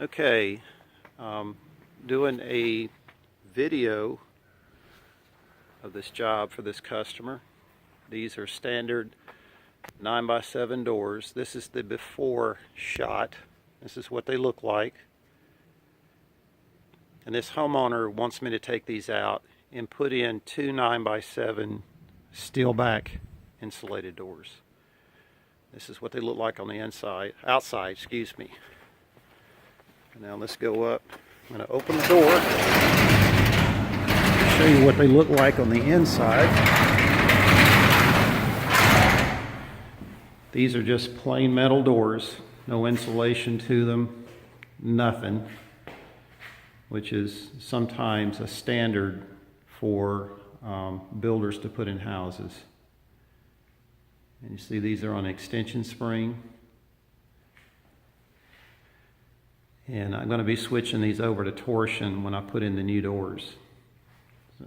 Okay, doing a video of this job for this customer. These are standard 9x7 doors. This is the before shot. This is what they look like. And this homeowner wants me to take these out and put in two 9x7 Steelback insulated doors. This is what they look like on the outside, excuse me. Now let's go up. I'm going to open the door, show you what they look like on the inside. These are just plain metal doors, no insulation to them, nothing, which is sometimes a standard for builders to put in houses. And you see these are on extension spring. And I'm going to be switching these over to torsion when I put in the new doors. So